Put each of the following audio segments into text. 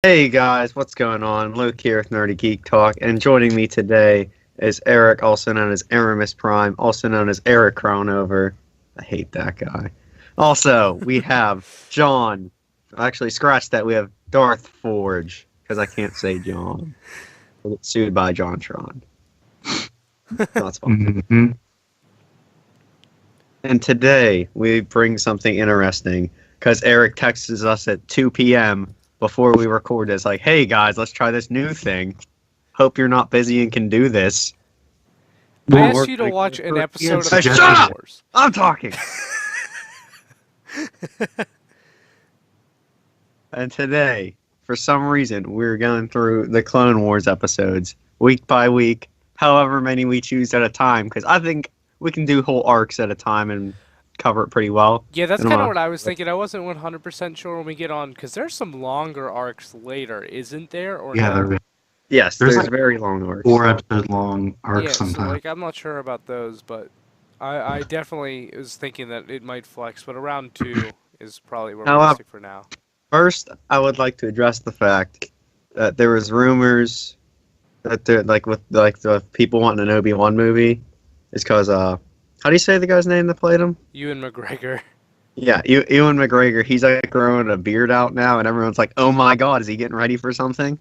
Hey guys, what's going on? Luke here with Nerdy Geek Talk, and joining me today is Eric, also known as Aramis Prime, also known as Eric Cronover. I hate that guy. Also, we have John. Actually, scratch that. We have Darth Forge, because I can't say John. We'll get sued by JonTron. That's fine. Mm-hmm. And today, we bring something interesting, because Eric texts us at 2 p.m. before we record this, like, hey guys, let's try this new thing. Hope you're not busy and can do this. I asked you to watch an episode of Hey, Star shut up! Wars. I'm talking! And today, for some reason, we're going through the Clone Wars episodes, week by week, however many we choose at a time, because I think we can do whole arcs at a time and cover it pretty well. Yeah, that's kind of what I was thinking. I wasn't 100% sure when we get on, because there's some longer arcs later, isn't there? Or Yeah, no? there is. Yes, there's like very long arcs. 4-episode long arcs Yeah, so sometimes. I'm not sure about those, but I definitely was thinking that it might flex, but around 2 is probably realistic for now. First, I would like to address the fact that there was rumors that there, the people wanting an Obi-Wan movie, is because how do you say the guy's name that played him? Ewan McGregor. Yeah, Ewan McGregor. He's like growing a beard out now, and everyone's like, "Oh my God, is he getting ready for something?"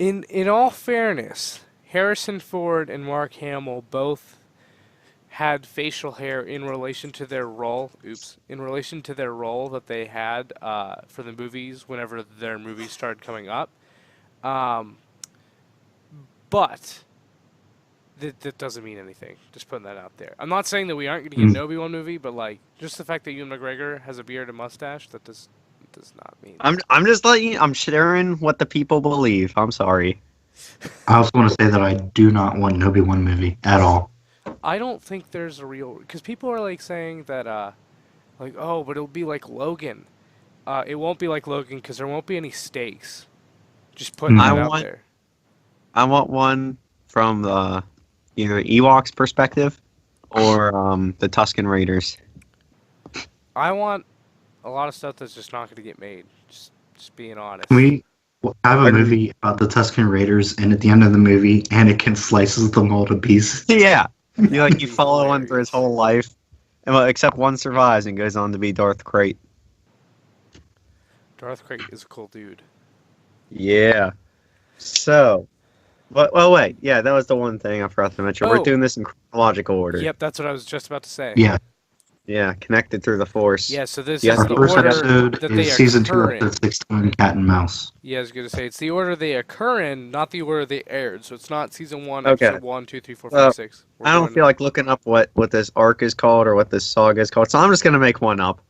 In all fairness, Harrison Ford and Mark Hamill both had facial hair in relation to their role. In relation to their role that they had for the movies whenever their movies started coming up. But that doesn't mean anything. Just putting that out there. I'm not saying that we aren't going to get an Obi-Wan movie, but like just the fact that Ewan McGregor has a beard and mustache, that does not mean. I'm just letting you. I'm sharing what the people believe. I'm sorry. I also want to say that I do not want an Obi-Wan movie at all. I don't think there's a real, because people are like saying that like, oh, but it'll be like Logan. It won't be like Logan because there won't be any stakes. Just putting that out there. I want one from the either Ewoks perspective or the Tusken Raiders. I want a lot of stuff that's just not going to get made. Just being honest. Can we have a movie about the Tusken Raiders, and at the end of the movie, Anakin slices them all to pieces? Yeah, you follow him through his whole life, and except one survives and goes on to be Darth Krayt. Darth Krayt is a cool dude. Yeah. So, well, wait. Yeah, that was the one thing I forgot to mention. We're doing this in chronological order. Yep, that's what I was just about to say. Yeah. Yeah, connected through the Force. Yeah, so this Yeah, is the first order episode that they is season 2, occur in. episode 16, Cat and Mouse. Yeah, I was going to say, it's the order they occur in, not the order they aired. So it's not season 1, Okay. episode 1, 2, 3, 4, 5, 6. I don't feel like looking up what this arc is called or what this saga is called, so I'm just gonna make one up.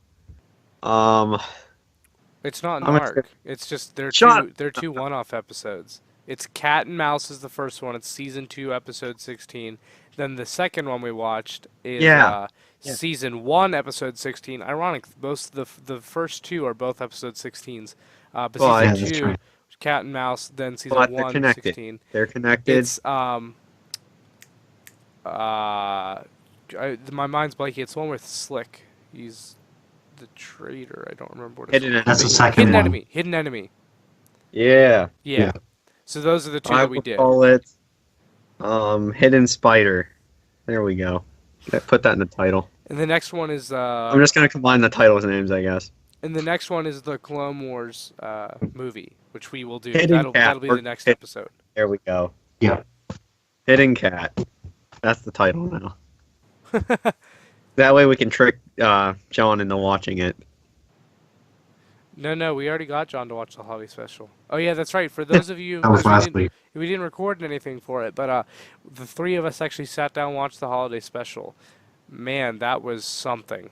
It's not an I'm arc. It's just they're two one-off episodes. It's Cat and Mouse is the first one. It's season 2, episode 16. Then the second one we watched is season 1, episode 16. Ironic, most of the first 2 are both episode 16s. But season 2, Cat and Mouse. Then season 1, connected. 16. They're connected. It's my mind's blanking. It's the one with Slick. He's the traitor. I don't remember what it's called. That's the second one. Hidden Enemy. Yeah. So those are the 2 that we did. I will call it Hidden Spider. There we go. I put that in the title. And the next one is I'm just gonna combine the titles names, I guess. And the next one is the Clone Wars movie, which we will do. Hidden That'll be the next episode. There we go. Yeah. Hidden Cat. That's the title now. That way we can trick John into watching it. No, we already got John to watch the holiday special. Oh yeah, that's right. For those of you, That was last week. We didn't record anything for it, but the 3 of us actually sat down and watched the holiday special. Man, that was something.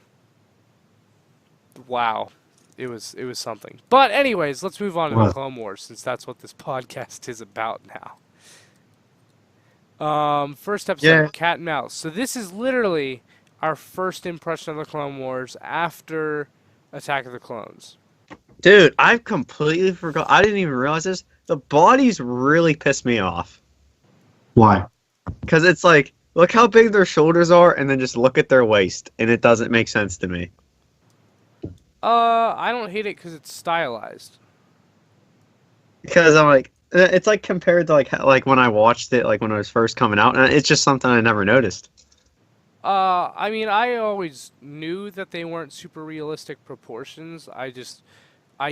Wow, it was something. But anyways, let's move on to the Clone Wars, since that's what this podcast is about now. First episode, Cat and Mouse. So this is literally our first impression of the Clone Wars after Attack of the Clones. Dude, I completely forgot. I didn't even realize this. The bodies really piss me off. Why? Because it's like, look how big their shoulders are, and then just look at their waist, and it doesn't make sense to me. I don't hate it because it's stylized. Because I'm like, it's like compared to like when I watched it, like when it was first coming out, and it's just something I never noticed. I mean, I always knew that they weren't super realistic proportions. I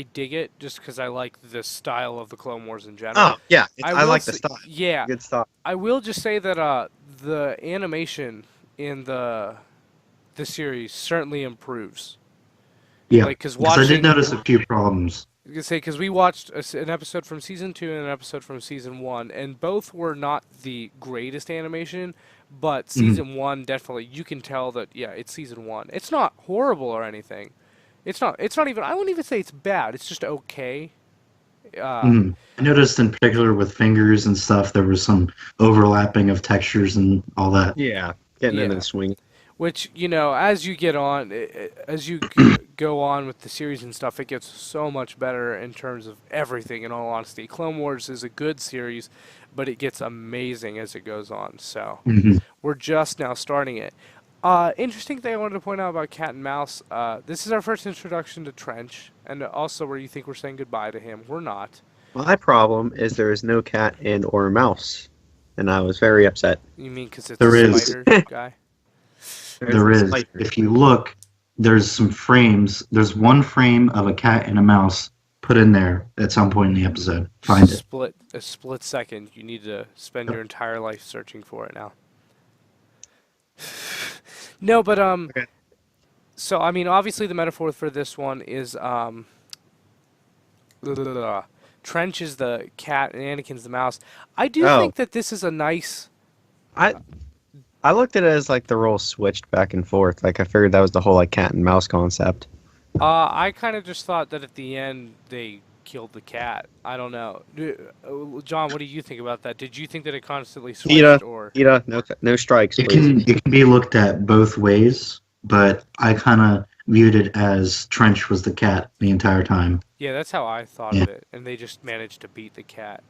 dig it just because I like the style of the Clone Wars in general. Oh yeah, I I will like the say, style. yeah, Good stuff. I will just say that the animation in the series certainly improves. Yeah, Like, because because I did watching, notice a few problems. I can say, because we watched an episode from season 2 and an episode from season 1, and both were not the greatest animation, but Mhm. season 1 definitely, you can tell that, yeah, it's season 1. It's not horrible or anything. It's not even, I wouldn't even say it's bad, it's just okay. I noticed in particular with fingers and stuff, there was some overlapping of textures and all that. Yeah, getting into the Yeah. swing. Which, as you get on, as you go on with the series and stuff, it gets so much better in terms of everything, in all honesty. Clone Wars is a good series, but it gets amazing as it goes on. So, hmm we're just now starting it. Interesting thing I wanted to point out about Cat and Mouse. This is our first introduction to Trench, and also where you think we're saying goodbye to him. We're not. My problem is there is no cat and or mouse, and I was very upset. You mean because it's There a is. spider guy? There is. If you look, there's some frames. There's one frame of a cat and a mouse put in there at some point in the episode. Find it. A split second. You need to spend your entire life searching for it now. No, but Okay. so I mean, obviously the metaphor for this one is Trench is the cat and Anakin's the mouse. I do Oh. think that this is a nice. I looked at it as like the roles switched back and forth. Like I figured that was the whole like cat and mouse concept. I kind of just thought that at the end they killed the cat. I don't know. John, what do you think about that? Did you think that it constantly switched, or? Ida, no strikes, please. It can be looked at both ways, but I kind of viewed it as Trench was the cat the entire time. Yeah, that's how I thought Yeah. of it, and they just managed to beat the cat.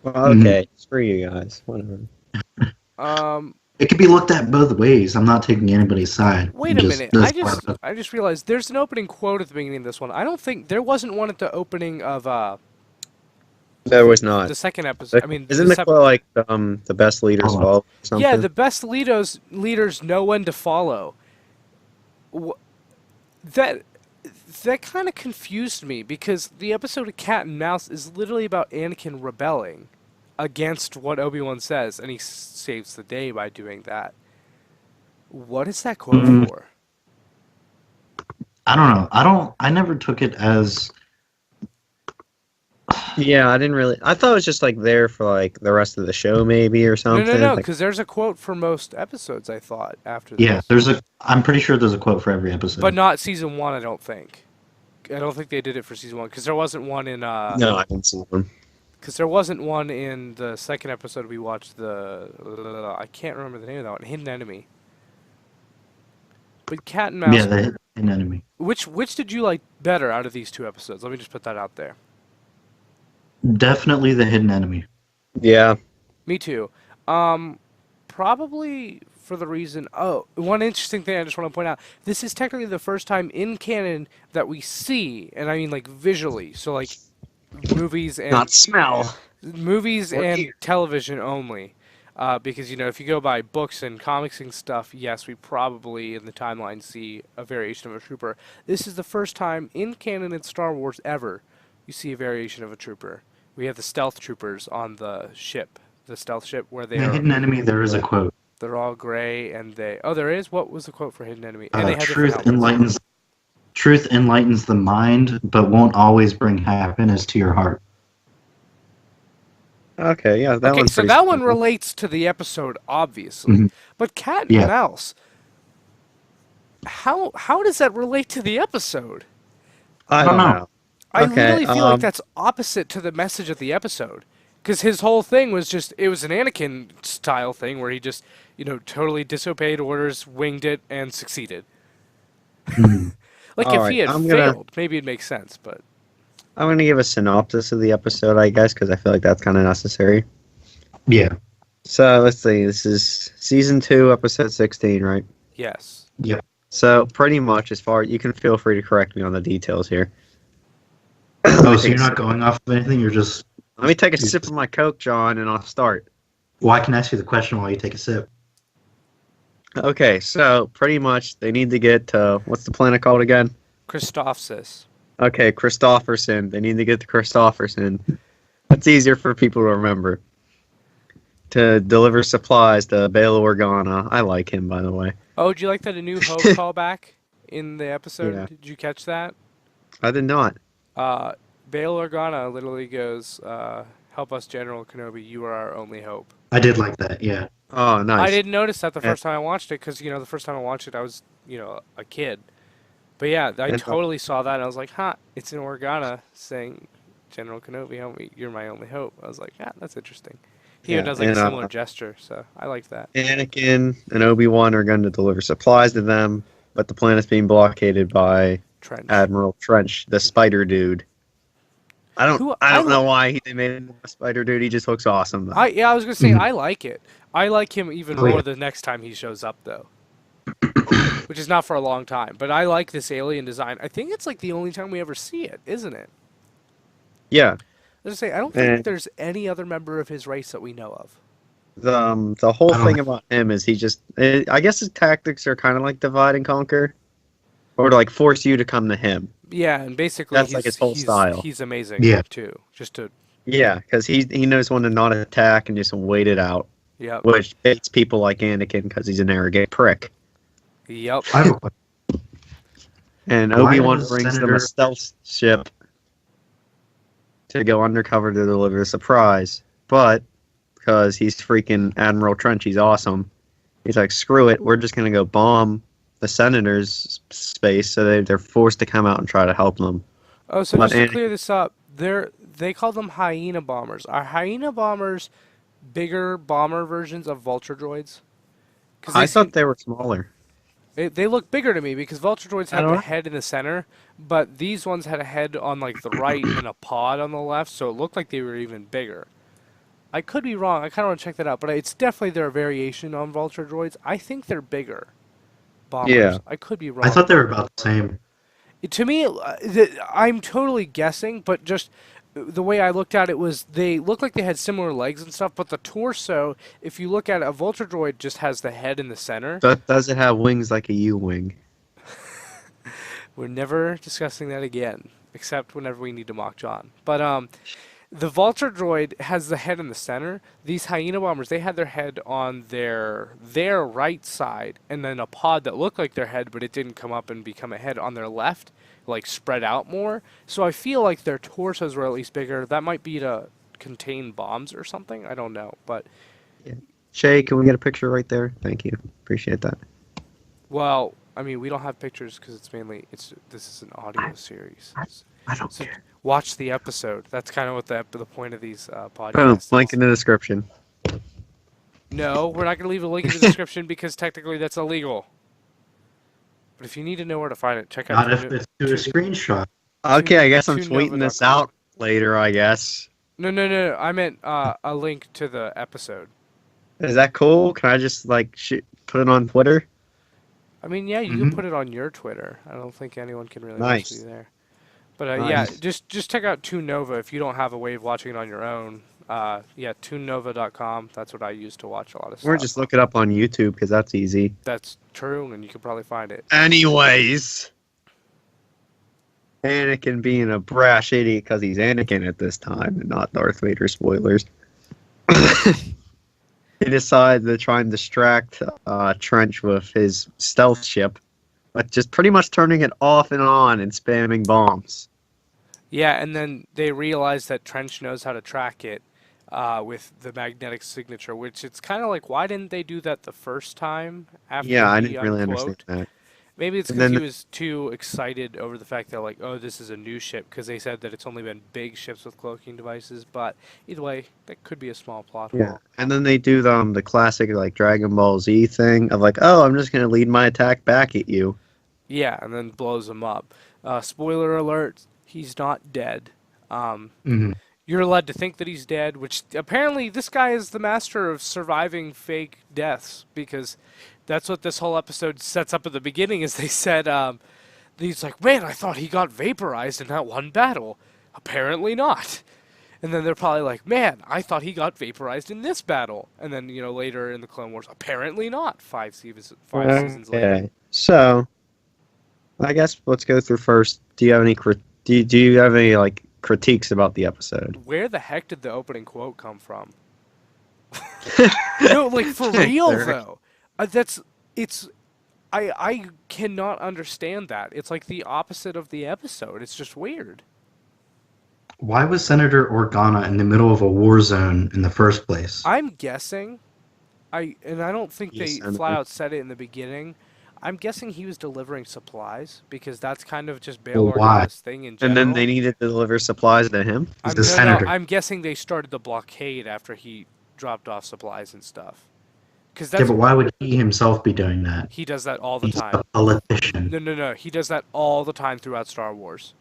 Well, okay, screw you guys. Whatever. It can be looked at both ways. I'm not taking anybody's side. Wait a minute. That's part of it. I just realized there's an opening quote at the beginning of this one. I don't think there wasn't one at the opening of There was not. the second episode. I mean, Isn't the quote like the best leaders Hold on. follow? Or something? yeah, the best leaders know when to follow. That kind of confused me because the episode of Cat and Mouse is literally about Anakin rebelling against what Obi-Wan says, and he saves the day by doing that. What is that quote for? I don't know. I never took it as. Yeah, I didn't really. I thought it was just like there for like the rest of the show, maybe or something. No, Like, because there's a quote for most episodes, I thought, after this. Yeah, I'm pretty sure there's a quote for every episode. But not season 1, I don't think. I don't think they did it for season 1, because there wasn't one in... no, I didn't see one. Because there wasn't one in the second episode we watched, I can't remember the name of that one, Hidden Enemy. But Cat and Mouse... Yeah, the Hidden Enemy. Which did you like better out of these two episodes? Let me just put that out there. Definitely the Hidden Enemy. Yeah. Me too. Probably for the reason... Oh, one interesting thing I just want to point out. This is technically the first time in canon that we see, and I mean like visually, so like movies and... Not smell. Movies Or and hear. television only. Because, if you go by books and comics and stuff, yes, we probably in the timeline see a variation of a trooper. This is the first time in canon in Star Wars ever you see a variation of a trooper. We have the stealth troopers on the ship. The stealth ship where they The are... Hidden Enemy, there is a quote. They're all gray and they... Oh, there is? What was the quote for Hidden Enemy? And they have Truth different helmets. enlightens the mind, but won't always bring happiness to your heart. Okay, yeah, that Okay, one's so pretty that one simple. relates to the episode, obviously. Mhm. But Cat and Yeah. Mouse... How does that relate to the episode? I don't know. I Okay, really feel like that's opposite to the message of the episode. Because his whole thing was just, it was an Anakin style thing where he just, totally disobeyed orders, winged it, and succeeded. Like, if Alright, he had I'm gonna- failed, maybe it'd make sense, but... I'm going to give a synopsis of the episode, I guess, because I feel like that's kind of necessary. Yeah. So, let's see. This is Season 2, Episode 16, right? Yes. So, pretty much, as far... You can feel free to correct me on the details here. Oh, so you're not going off of anything? You're just Let me take a sip of my Coke, John, and I'll start. Well, I can ask you the question while you take a sip. Okay, so pretty much they need to get what's the planet called again? Christophsis. Okay, Christofferson. They need to get to Christofferson. That's easier for people to remember. To deliver supplies to Bail Organa. I like him, by the way. Oh, do you like that A New Hope callback in the episode? Yeah. Did you catch that? I did not. Bail Organa literally goes, "Help us, General Kenobi. You are our only hope." I did like that, yeah. Oh, nice. I didn't notice that the first time I watched it because, the first time I watched it, I was, a kid. But yeah, I totally saw that and I was like, it's an Organa saying, General Kenobi, help me. You're my only hope. I was like, that's interesting. He even does like a similar gesture, so I liked that. Anakin and Obi-Wan are going to deliver supplies to them, but the planet's being blockaded by Admiral Trench, the spider dude. I don't know why they made him a spider dude. He just looks awesome. Though. I was gonna say I like it. I like him even more the next time he shows up though, which is not for a long time. But I like this alien design. I think it's like the only time we ever see it, isn't it? Yeah. I was gonna say I don't think there's any other member of his race that we know of. The whole thing about him is he just I guess his tactics are kind of like divide and conquer, or to like force you to come to him. Yeah, and basically that's like his whole style. He's amazing too. Just to because he knows when to not attack and just wait it out. Yep. Which hates people like Anakin because he's an arrogant prick. Yep. And Obi-Wan brings them a stealth ship to go undercover to deliver a surprise, but because he's freaking Admiral Trench, he's awesome. He's like, screw it, we're just gonna go bomb the Senator's space, so they're forced to come out and try to help them. Oh, so just to clear this up, they call them hyena bombers. Are hyena bombers bigger bomber versions of vulture droids? I thought they were smaller. They look bigger to me because vulture droids have a head in the center, but these ones had a head on like the right and a pod on the left, so it looked like they were even bigger. I could be wrong. I kind of want to check that out, but it's definitely their variation on vulture droids. I think they're bigger bombers. Yeah. I could be wrong. I thought they were about the same. To me, I'm totally guessing, but just the way I looked at it was they looked like they had similar legs and stuff, but the torso, if you look at it, a vulture droid just has the head in the center. Does it have wings like a U-wing? We're never discussing that again, except whenever we need to mock John. But the vulture droid has the head in the center. These hyena bombers, they had their head on their right side, and then a pod that looked like their head, but it didn't come up and become a head on their left, like spread out more. So I feel like their torsos were at least bigger. That might be to contain bombs or something. I don't know, but Shay, can we get a picture right there? Thank you. Appreciate that. Well, I mean, we don't have pictures because this is an audio series. I don't care. Watch the episode. That's kind of what the point of these podcasts. Boom, link in the description. No, we're not going to leave a link in the description because technically that's illegal. But if you need to know where to find it, check out. Not if it's to a screenshot. Okay, I guess I'm tweeting this out later, I guess. No. I meant a link to the episode. Is that cool? Can I just put it on Twitter? I mean, yeah, you can put it on your Twitter. I don't think anyone can really see there. But yeah, just check out Toon Nova if you don't have a way of watching it on your own. Yeah, toonnova.com. That's what I use to watch a lot of stuff. Or just look it up on YouTube because that's easy. That's true, and you can probably find it. Anyways, Anakin being a brash idiot because he's Anakin at this time and not Darth Vader, spoilers. He decides to try and distract Trench with his stealth ship, but just pretty much turning it off and on and spamming bombs. Yeah, and then they realize that Trench knows how to track it with the magnetic signature, which it's kind of like, why didn't they do that the first time? I didn't really understand that. Maybe it's because he was too excited over the fact that, like, oh, this is a new ship, because they said that it's only been big ships with cloaking devices. But either way, that could be a small plot hole. Yeah, and then they do the classic Dragon Ball Z thing of oh, I'm just going to lead my attack back at you. Yeah, and then blows him up. Spoiler alert, he's not dead. You're led to think that he's dead, which apparently this guy is the master of surviving fake deaths, because that's what this whole episode sets up at the beginning, is they said, he's like, man, I thought he got vaporized in that one battle. Apparently not. And then they're probably like, man, I thought he got vaporized in this battle. And then, later in the Clone Wars, apparently not. Five seasons later. So, I guess let's go through first. Do you have any do you have any like critiques about the episode? Where the heck did the opening quote come from? No, like for real though. I cannot understand that. It's like the opposite of the episode. It's just weird. Why was Senator Organa in the middle of a war zone in the first place? I'm guessing, I don't think they flat out said it in the beginning. I'm guessing he was delivering supplies because that's kind of just Bail Organa's thing in general. And then they needed to deliver supplies to him? I'm guessing they started the blockade after he dropped off supplies and stuff. But why would he himself be doing that? He does that all the time. He's a politician. No. He does that all the time throughout Star Wars.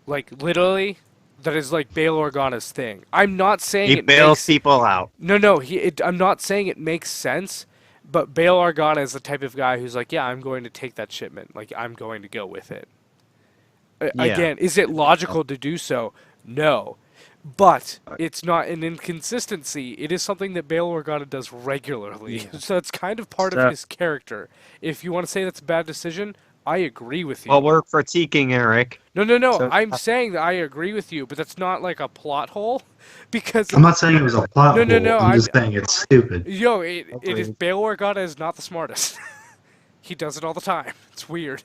Like, literally, that is like Bail Organa's thing. I'm not saying he bails people out. No. I'm not saying it makes sense, but Bail Organa is the type of guy who's like, yeah, I'm going to take that shipment. Like, I'm going to go with it. Again, is it logical to do so? No. But it's not an inconsistency. It is something that Bail Organa does regularly. Yeah. So it's kind of part of his character. If you want to say that's a bad decision, I agree with you. Well, we're critiquing Eric. No. So, I'm saying that I agree with you, but that's not like a plot hole. Because I'm not saying it was a plot hole. No. I'm just saying it's stupid. It is Bail Organa is not the smartest. He does it all the time. It's weird.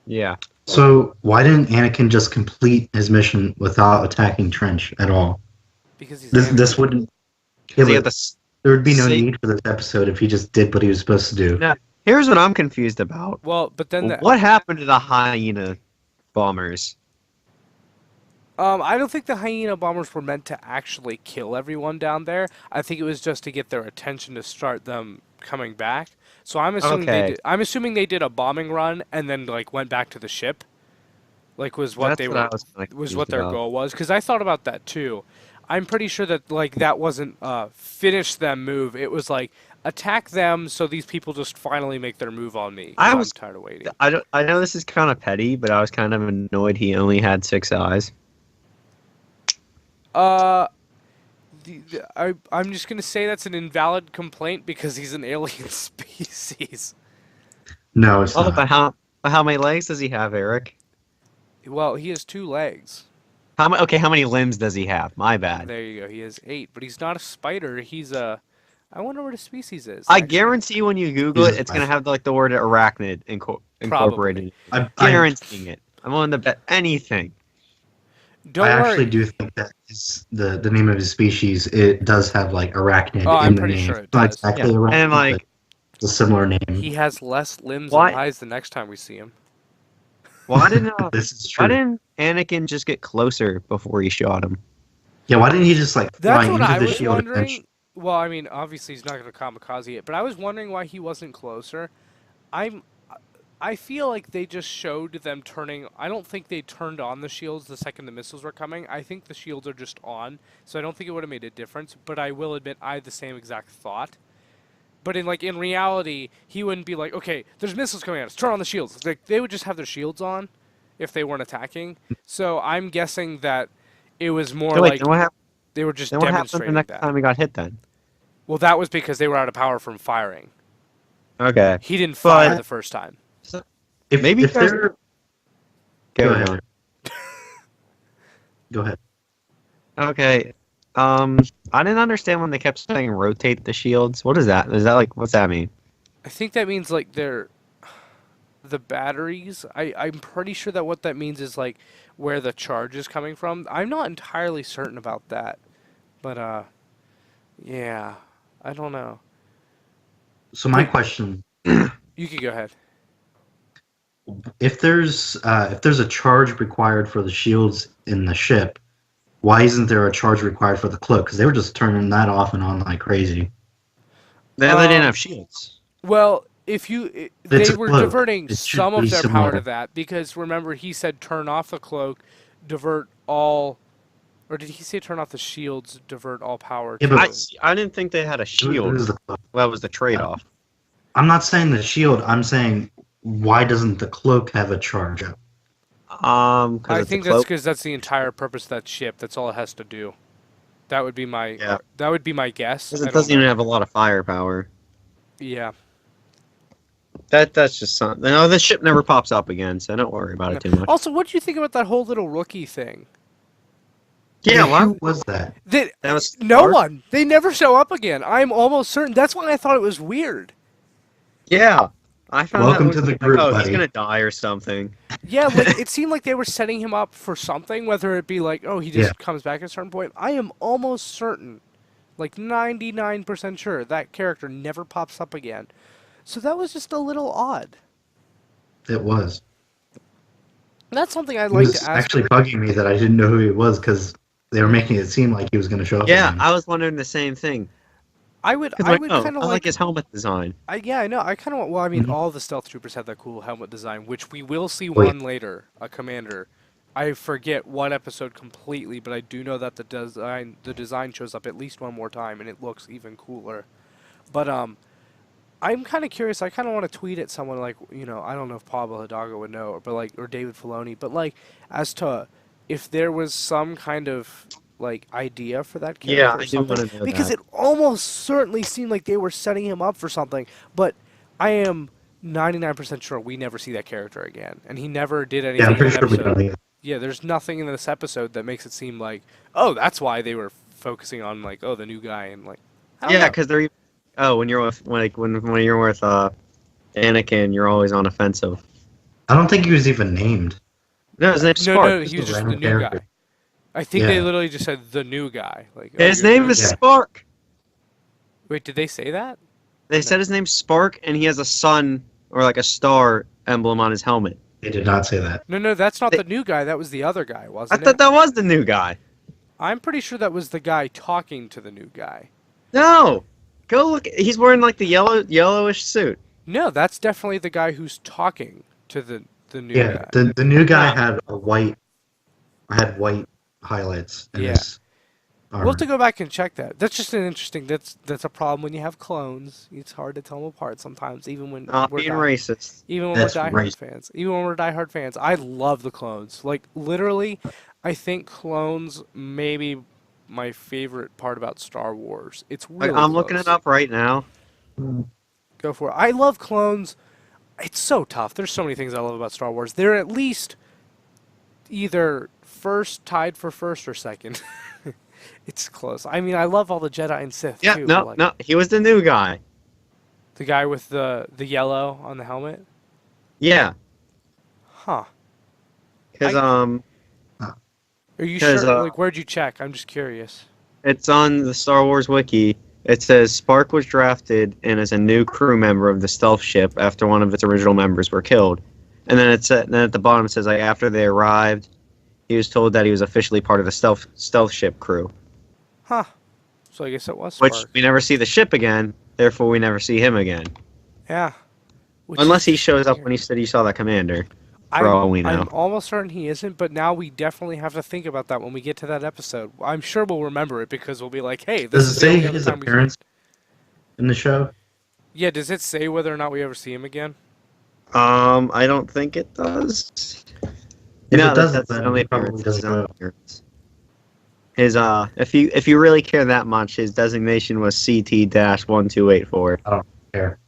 Yeah. So why didn't Anakin just complete his mission without attacking Trench at all? Because he's this wouldn't. There would be no need for this episode if he just did what he was supposed to do. Now, here's what I'm confused about. Well, but then what happened to the hyena bombers? I don't think the hyena bombers were meant to actually kill everyone down there. I think it was just to get their attention to start them coming back. So I'm assuming they did a bombing run and then like went back to the ship. Like was their goal was, because I thought about that too. I'm pretty sure that like that wasn't finish them move. It was like attack them so these people just finally make their move on me. I'm tired of waiting. I know this is kind of petty, but I was kind of annoyed he only had 6 eyes. I'm just going to say that's an invalid complaint because he's an alien species. No, it's not. But how many legs does he have, Eric? Well, he has 2 legs. How many limbs does he have? My bad. There you go. He has 8, but he's not a spider. He's a... I wonder what his species is. I guarantee when you Google it, it's going to have like the word arachnid incorporated. I'm guaranteeing it. I'm willing to bet anything. Don't worry. Actually do think that the name of his species, it does have like arachnid in I'm the pretty name. Sure it does. Exactly arachnid, and like a similar name. He has less limbs and eyes the next time we see him. Why didn't this is true. Why didn't Anakin just get closer before he shot him? Yeah, why didn't he just like fly into the shield? Wondering. Well, I mean, obviously he's not going to kamikaze it, but I was wondering why he wasn't closer. I feel like they just showed them turning... I don't think they turned on the shields the second the missiles were coming. I think the shields are just on, so I don't think it would have made a difference, but I will admit I had the same exact thought. But in reality, he wouldn't be like, okay, there's missiles coming at us, turn on the shields. Like, they would just have their shields on if they weren't attacking. So I'm guessing that it was more they were just demonstrating that. What happened the next time he got hit then? Well, that was because they were out of power from firing. Okay. He didn't fire the first time. If they're... Go ahead. Go ahead. Okay. I didn't understand when they kept saying rotate the shields. What is that? Is that like, what's that mean? I think that means like they're the batteries. I'm pretty sure that what that means is like where the charge is coming from. I'm not entirely certain about that, but yeah, I don't know. So my question. You can go ahead. If there's a charge required for the shields in the ship, why isn't there a charge required for the cloak? Because they were just turning that off and on like crazy. They didn't have shields. Well, they were diverting some of their power to that because remember he said turn off the cloak, divert all, or did he say turn off the shields, divert all power? Yeah, I didn't think they had a shield. Well, that was the trade-off. I'm not saying the shield. I'm saying why doesn't the cloak have a charge up? I think that's because that's the entire purpose of that ship. That's all it has to do. That would be my guess. Because it doesn't even have a lot of firepower. Yeah. That's just something. No, the ship never pops up again, so don't worry about it too much. Also, what do you think about that whole little rookie thing? Yeah, who was that? That was no one. They never show up again. I'm almost certain. That's why I thought it was weird. Yeah. I found Welcome to the group, buddy. He's gonna die or something. Yeah, like, it seemed like they were setting him up for something, whether it be like, oh, he just comes back at a certain point. I am almost certain, like 99% sure, that character never pops up again. So that was just a little odd. It was. That's something I'd like to ask. It was actually bugging me that I didn't know who he was because they were making it seem like he was going to show up. Yeah, again. I was wondering the same thing. I would kind of like his helmet design. Yeah, I know. I kind of. Well, I mean, all the stealth troopers have that cool helmet design, which we will see one later. A commander. I forget what episode completely, but I do know that the design shows up at least one more time, and it looks even cooler. But I'm kind of curious. I kind of want to tweet at someone like, I don't know if Pablo Hidalgo would know, or David Filoni, but like, as to if there was some kind of like idea for that character. Yeah, I do want to know because it almost certainly seemed like they were setting him up for something, but I am 99% sure we never see that character again, and he never did anything. Yeah, I'm pretty sure we don't. Yeah, there's nothing in this episode that makes it seem like, oh, that's why they were focusing on like, oh, the new guy, and like, because they're when you're with when you're with Anakin, you're always on offensive. I don't think he was even named. No, his name's Spark. No, he was just the new guy. I think they literally just said the new guy. Like his name is Spark. Wait, did they say that? They said his name's Spark, and he has a sun or like a star emblem on his helmet. They did not say that. No, that's not the new guy. That was the other guy, wasn't it? I thought that was the new guy. I'm pretty sure that was the guy talking to the new guy. No, go look. He's wearing like the yellowish suit. No, that's definitely the guy who's talking to the new guy. Yeah, the new guy had white highlights in his armor. We'll have to go back and check that. That's just an interesting. That's a problem when you have clones. It's hard to tell them apart sometimes, even when we're being racist. Even when we're diehard fans. Even when we're diehard fans, I love the clones. Like literally, I think clones may be my favorite part about Star Wars. It's really I'm looking it up right now. Go for it. I love clones. It's so tough. There's so many things I love about Star Wars. They're at least either tied for first or second. It's close. I mean, I love all the Jedi and Sith too. Yeah, no, he was the new guy. The guy with the yellow on the helmet? Yeah. Huh. Because Are you sure? Like, where'd you check? I'm just curious. It's on the Star Wars wiki. It says Spark was drafted in as a new crew member of the stealth ship after one of its original members were killed. And then then at the bottom it says like after they arrived, he was told that he was officially part of the stealth ship crew. Huh. So I guess it was Spark. Which we never see the ship again, therefore we never see him again. Yeah. Unless he shows up when he said he saw that commander. For all we know. I'm almost certain he isn't, but now we definitely have to think about that when we get to that episode. I'm sure we'll remember it because we'll be like, hey, this is the only his appearance in the show? Yeah, does it say whether or not we ever see him again? I don't think it does. If it doesn't, then only probably doesn't. His if you really care that much, his designation was CT-1284. I don't care.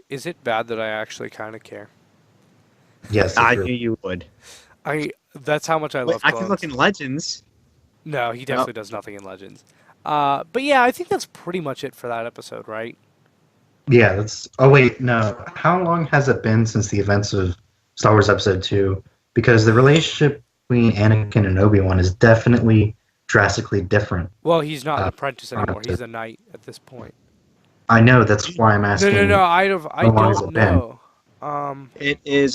Is it bad that I actually kind of care? Yes, I knew you would. That's how much I love I clones. can look in Legends. No, he definitely does nothing in Legends. But yeah, I think that's pretty much it for that episode, right? Yeah, that's... Oh, wait, no. How long has it been since the events of Star Wars Episode 2? Because the relationship between Anakin and Obi-Wan is definitely drastically different. Well, he's not an apprentice anymore. He's a knight at this point. I know, that's why I'm asking. No, I don't know. It is,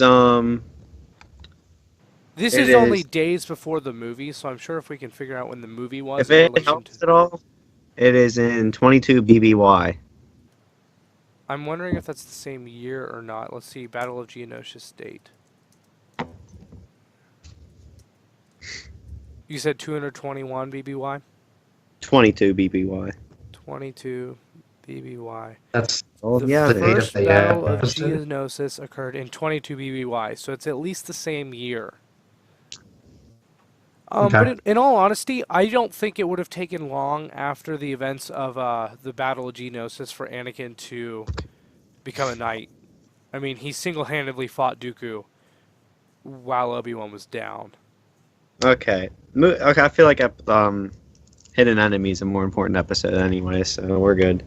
This is only days before the movie, so I'm sure if we can figure out when the movie was... If it helps at all, it is in 22 BBY. I'm wondering if that's the same year or not. Let's see, Battle of Geonosis date. You said 221 BBY? 22 BBY. 22 BBY. That's The first Battle of Geonosis occurred in 22 BBY, so it's at least the same year. But in all honesty, I don't think it would have taken long after the events of the Battle of Geonosis for Anakin to become a knight. I mean, he single-handedly fought Dooku while Obi-Wan was down. Okay. Okay, I feel like Hidden Enemy is a more important episode anyway, so we're good.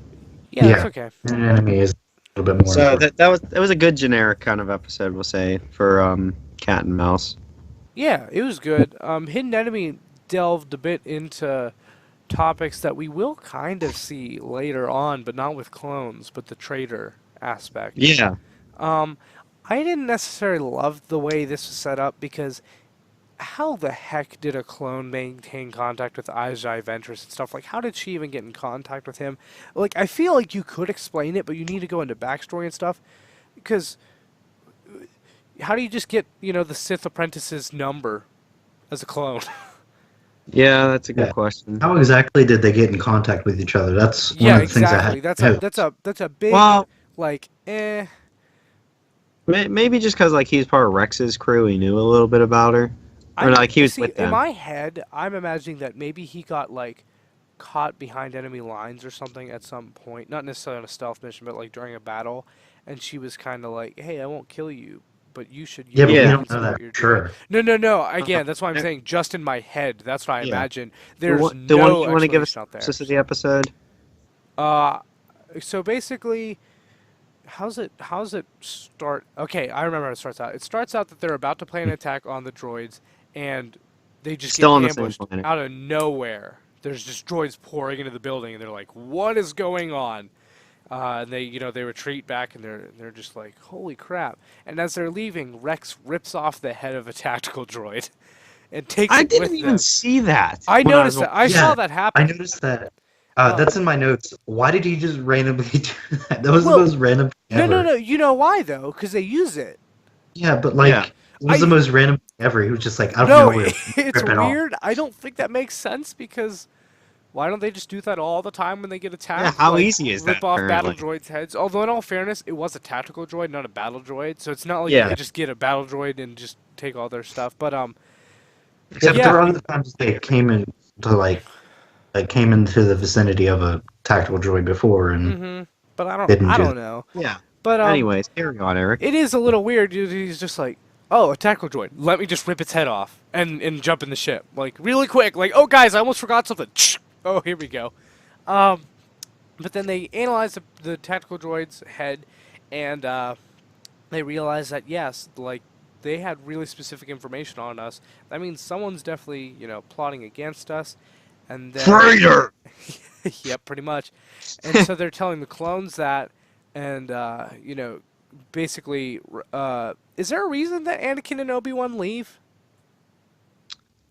Yeah, that's okay. Hidden Enemy is a little bit more. So that was a good generic kind of episode, we'll say, for Cat and Mouse. Yeah, it was good. Hidden Enemy delved a bit into topics that we will kind of see later on, but not with clones, but the traitor aspect. Yeah. I didn't necessarily love the way this was set up because how the heck did a clone maintain contact with Ajay Ventress and stuff? Like, how did she even get in contact with him? Like, I feel like you could explain it, but you need to go into backstory and stuff because how do you just get, the Sith apprentice's number as a clone? Yeah, that's a good question. How exactly did they get in contact with each other? That's one of the things I had. That's a big Maybe just because he's part of Rex's crew, he knew a little bit about her, or he was with them. In my head, I'm imagining that maybe he got caught behind enemy lines or something at some point, not necessarily on a stealth mission, but during a battle, and she was kind of like, "Hey, I won't kill you, but you should." Yeah, but you don't know that. Sure. No. Again, that's why I'm saying just in my head. That's what I imagine. There's no explanation out there. You want to give us just of the episode? So basically, how's it start? Okay, I remember how it starts out. It starts out that they're about to plan an attack on the droids, and they just get ambushed out of nowhere. There's just droids pouring into the building, and they're like, "What is going on?" And they retreat back, and they're just like, "Holy crap!" And as they're leaving, Rex rips off the head of a tactical droid and takes it with them. I didn't even see that. I noticed that. I saw that happen. I noticed that. That's in my notes. Why did he just randomly do that? That was the most random thing ever. No. You know why, though? Because they use it. Yeah, but it was the most random thing ever. He was just out of nowhere. It's weird. I don't think that makes sense because why don't they just do that all the time when they get attacked? Yeah, how easy is that? Rip off battle droids' heads. Although, in all fairness, it was a tactical droid, not a battle droid. So it's not like you could just get a battle droid and just take all their stuff. But except there were other times they came into came into the vicinity of a tactical droid before, and but I don't know. Yeah. But anyways, carry on, Eric. It is a little weird. He's just like, "Oh, a tactical droid. Let me just rip its head off and jump in the ship, really quick. Oh, guys, I almost forgot something. Oh, here we go." But then they analyze the tactical droid's head, and they realize that yes, they had really specific information on us. That means someone's definitely plotting against us. And then, traitor! Yep, pretty much. And so they're telling the clones that, and, basically, is there a reason that Anakin and Obi-Wan leave?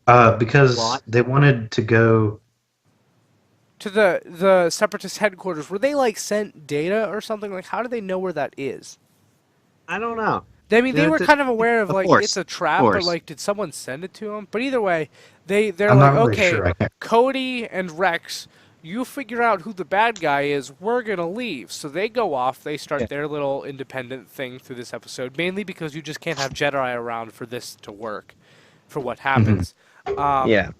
Because they wanted to go to the Separatist headquarters. Were they, sent data or something? How do they know where that is? I don't know. I mean, they were kind of aware of, it's a trap, but, did someone send it to them? But either way, they're okay, sure, Cody and Rex, you figure out who the bad guy is, we're going to leave. So they go off, they start their little independent thing through this episode, mainly because you just can't have Jedi around for this to work, for what happens. And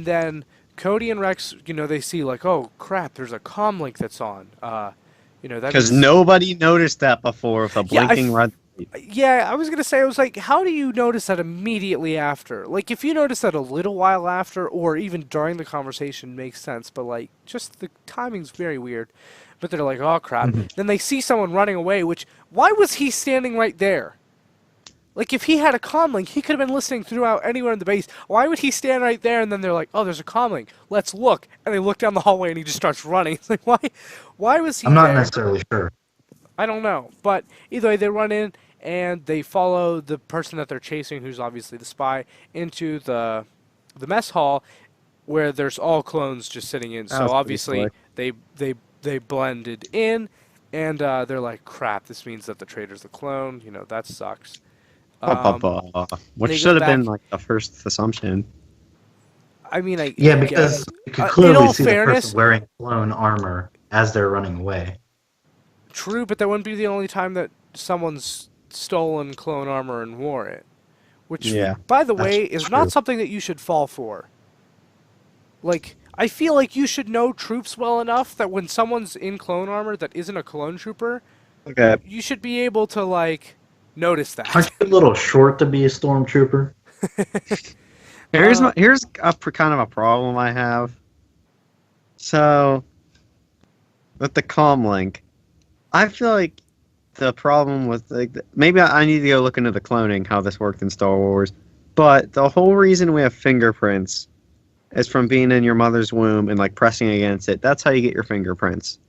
then Cody and Rex, they see, oh, crap, there's a comm link that's on. Because nobody noticed that before with a blinking red. Yeah, I was going to say, I was like, how do you notice that immediately after? If you notice that a little while after, or even during the conversation, makes sense, but, just the timing's very weird. But they're like, oh, crap. Then they see someone running away, why was he standing right there? If he had a comm link, he could have been listening throughout anywhere in the base. Why would he stand right there, and then they're like, oh, there's a comm link, let's look. And they look down the hallway, and he just starts running. It's like, why was he I'm not there? necessarily sure. I don't know. But either way, they run in, and they follow the person that they're chasing, who's obviously the spy, into the mess hall, where there's all clones just sitting in. So obviously they blended in, and they're like, crap, this means that the traitor's the clone. That sucks. Which should have been the first assumption. I mean, because you could clearly see the person wearing clone armor as they're running away. True, but that wouldn't be the only time that someone's stolen clone armor and wore it. Which, by the way, is not something that you should fall for. Like, I feel like you should know troops well enough that when someone's in clone armor that isn't a clone trooper, you should be able to, like, notice that. Aren't you a little short to be a stormtrooper? Here's a kind of a problem I have. So, with the comlink, I feel like the problem with maybe I need to go look into the cloning, how this worked in Star Wars. But the whole reason we have fingerprints is from being in your mother's womb and like pressing against it. That's how you get your fingerprints.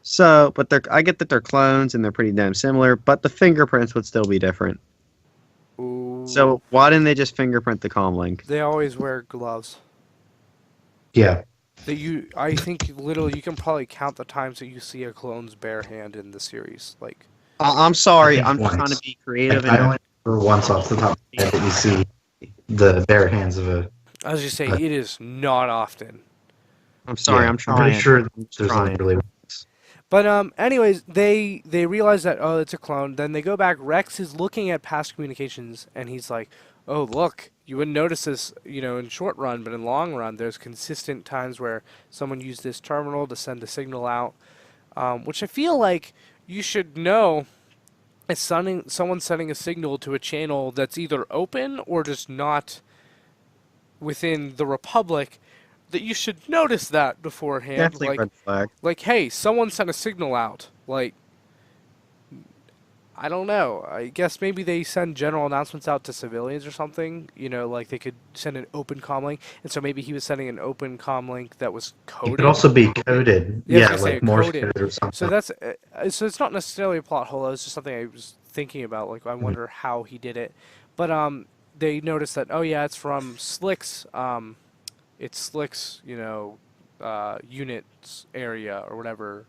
So, but I get that they're clones and they're pretty damn similar, but the fingerprints would still be different. Ooh. So why didn't they just fingerprint the comlink? They always wear gloves. Yeah. I think literally you can probably count the times that you see a clone's bare hand in the series. Like, I'm sorry, I'm trying to be creative. I only remember once off the top of my head that you see the bare hands of a. As you say, it is not often. I'm sorry, I'm trying. I'm pretty sure there's literally. But anyways, they realize that it's a clone. Then they go back. Rex is looking at past communications, and he's like, "Oh, look, you wouldn't notice this, in short run, but in long run, there's consistent times where someone used this terminal to send a signal out, which I feel like you should know is someone sending a signal to a channel that's either open or just not within the Republic." That you should notice that beforehand. Definitely red flag. Like, hey, someone sent a signal out. Like, I don't know. I guess maybe they send general announcements out to civilians or something. Like they could send an open comlink. And so maybe he was sending an open comlink that was coded. It could also be coded. Yeah, like Morse code or something. So it's not necessarily a plot hole. It's just something I was thinking about. Like, I wonder how he did it. But they noticed that, oh yeah, it's from Slick's... It's Slick's, units area or whatever.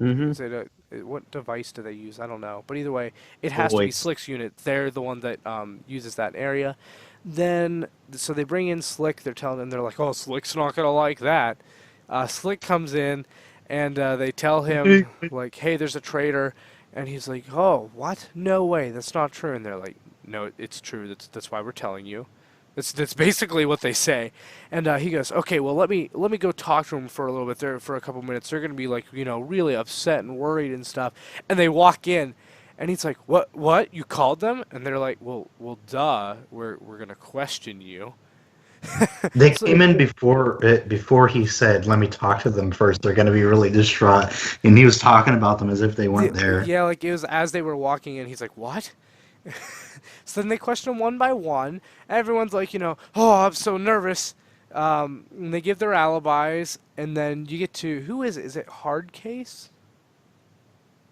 Mm-hmm. What device do they use? I don't know. But either way, it has to be Slick's unit. They're the one that uses that area. Then, so they bring in Slick. They're telling them, they're like, oh, Slick's not going to like that. Slick comes in, and they tell him, like, hey, there's a traitor. And he's like, oh, what? No way. That's not true. And they're like, no, it's true. That's why we're telling you. That's basically what they say, and he goes, okay, well let me go talk to him for a little bit there for a couple minutes. They're gonna be like really upset and worried and stuff, and they walk in, and he's like, what you called them? And they're like, well duh, we're gonna question you. They came in before he said, let me talk to them first. They're gonna be really distraught, and he was talking about them as if they weren't there. Yeah, like it was as they were walking in. He's like, what? So then they question them one by one. Everyone's like, oh, I'm so nervous. And they give their alibis, and then you get to, who is it? Is it Hardcase?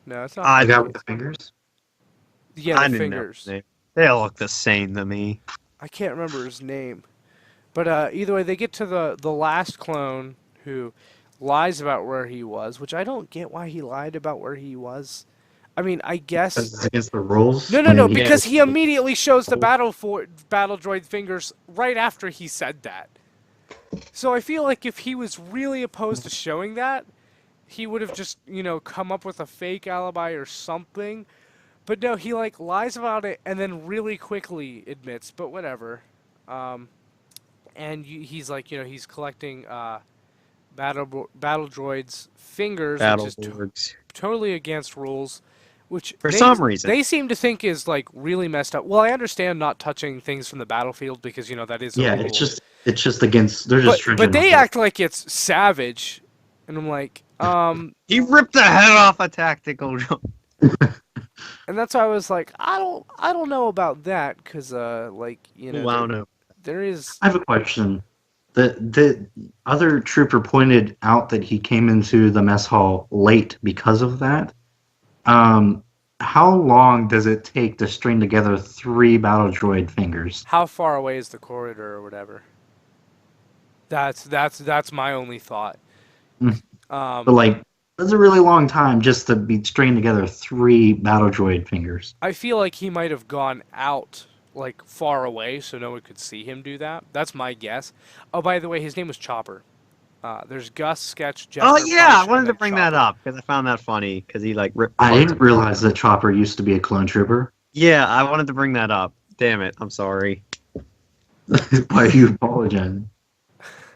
No, it's not. The guy with the fingers? Yeah, the fingers. They all look the same to me. I can't remember his name. But either way, they get to the last clone who lies about where he was, which I don't get why he lied about where he was. I mean, I guess... It's against the rules? No, because he immediately shows the battle droid fingers right after he said that. So I feel like if he was really opposed to showing that, he would have just, come up with a fake alibi or something. But no, he, like, lies about it and then really quickly admits, but whatever. And he's like, he's collecting battle droids' fingers, which is totally against rules. Which for some reason they seem to think is like really messed up. Well, I understand not touching things from the battlefield because that is a rule. it's just against. They're just but they act like it's savage, and I'm like, he ripped the head off a tactical drone. And that's why I was like, I don't know about that because I don't know. There is. I have a question. The other trooper pointed out that he came into the mess hall late because of that. How long does it take to string together 3 battle droid fingers? How far away is the corridor or whatever? That's my only thought. But that's a really long time just to be stringing together 3 battle droid fingers. I feel like he might have gone out far away so no one could see him do that. That's my guess. Oh, by the way, his name was Chopper. There's Gus, Sketch, Jesper, Oh yeah, Punch, I and wanted to then bring Chopper. that up because I found that funny because he like ripped. I didn't realize that Chopper used to be a clone trooper. Yeah, I wanted to bring that up. Damn it, I'm sorry. Why are you apologizing?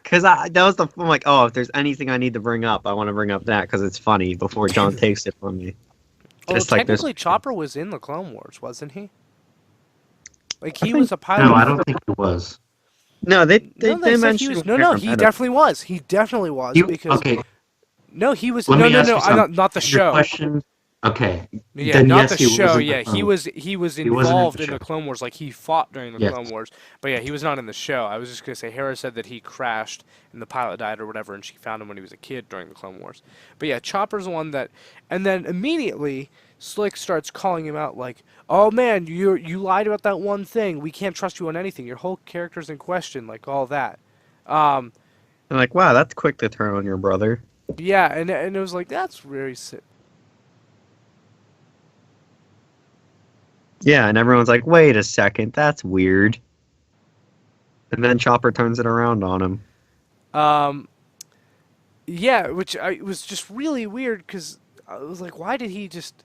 Because I'm like, oh, if there's anything I need to bring up, I want to bring up that because it's funny before John takes it from me. Well, Just like technically, Chopper was in the Clone Wars, wasn't he? Like he think- was a pilot. No, I don't think he was. No, they No, they said mentioned he was. him No, in he Metal. definitely was. He definitely was because Okay, no, he was. let No, me no, ask no. you something. Not the Your show. question. Okay. Yeah, then not yes, the he was show. in the Yeah, Clone he Wars. was. He was He wasn't in the involved in show. the Clone Wars. Like he fought during the Yes. Clone Wars. But yeah, he was not in the show. I was just gonna say, Hera said that he crashed and the pilot died or whatever, and she found him when he was a kid during the Clone Wars. But yeah, Chopper's the one that, and then immediately Slick starts calling him out like, "Oh man, you lied about that one thing. We can't trust you on anything. Your whole character's in question." Like all that. I'm like, wow, that's quick to turn on your brother. Yeah, and it was like that's very sick. Yeah, and everyone's like, wait a second, that's weird. And then Chopper turns it around on him. Yeah, which was just really weird because I was like, why did he just?